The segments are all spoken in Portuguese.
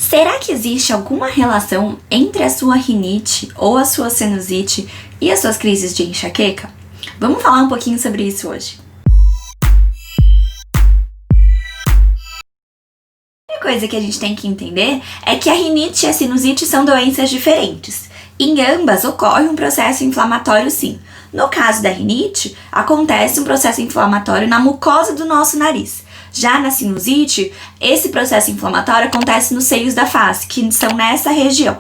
Será que existe alguma relação entre a sua rinite ou a sua sinusite e as suas crises de enxaqueca? Vamos falar um pouquinho sobre isso hoje. A primeira coisa que a gente tem que entender é que a rinite e a sinusite são doenças diferentes. Em ambas ocorre um processo inflamatório, sim. No caso da rinite, acontece um processo inflamatório na mucosa do nosso nariz. Já na sinusite, esse processo inflamatório acontece nos seios da face, que são nessa região.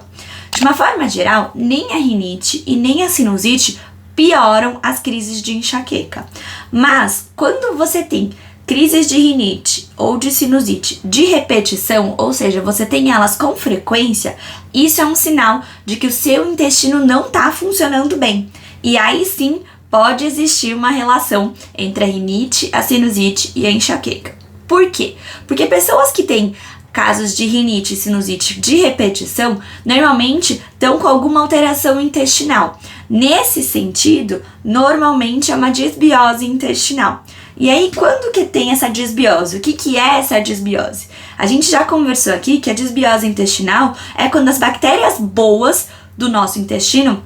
De uma forma geral, nem a rinite e nem a sinusite pioram as crises de enxaqueca. Mas, quando você tem crises de rinite ou de sinusite de repetição, ou seja, você tem elas com frequência, isso é um sinal de que o seu intestino não está funcionando bem. E aí sim, pode existir uma relação entre a rinite, a sinusite e a enxaqueca. Por quê? Porque pessoas que têm casos de rinite e sinusite de repetição, normalmente estão com alguma alteração intestinal. Nesse sentido, normalmente é uma disbiose intestinal. E aí, quando que tem essa disbiose? O que é essa disbiose? A gente já conversou aqui que a disbiose intestinal é quando as bactérias boas do nosso intestino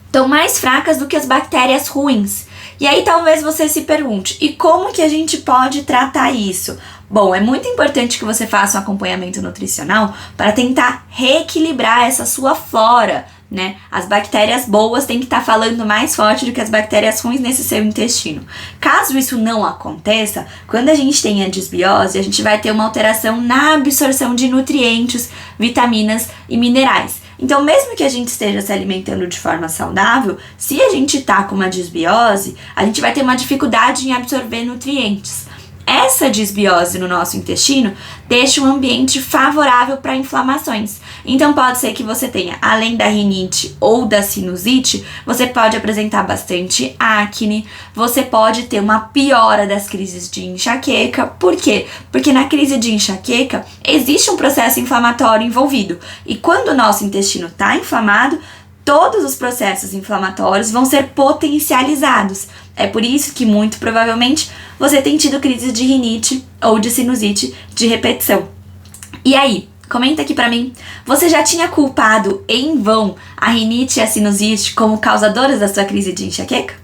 estão mais fracas do que as bactérias ruins. E aí talvez você se pergunte, e como que a gente pode tratar isso? Bom, é muito importante que você faça um acompanhamento nutricional para tentar reequilibrar essa sua flora, né? As bactérias boas têm que estar falando mais forte do que as bactérias ruins nesse seu intestino. Caso isso não aconteça, quando a gente tem a disbiose, a gente vai ter uma alteração na absorção de nutrientes, vitaminas e minerais. Então, mesmo que a gente esteja se alimentando de forma saudável, se a gente tá com uma disbiose, a gente vai ter uma dificuldade em absorver nutrientes. Essa disbiose no nosso intestino deixa um ambiente favorável para inflamações. Então pode ser que você tenha, além da rinite ou da sinusite, você pode apresentar bastante acne, você pode ter uma piora das crises de enxaqueca. Por quê? Porque na crise de enxaqueca existe um processo inflamatório envolvido. E quando o nosso intestino está inflamado, todos os processos inflamatórios vão ser potencializados. É por isso que, muito provavelmente, você tem tido crises de rinite ou de sinusite de repetição. E aí, comenta aqui pra mim, você já tinha culpado em vão a rinite e a sinusite como causadoras da sua crise de enxaqueca?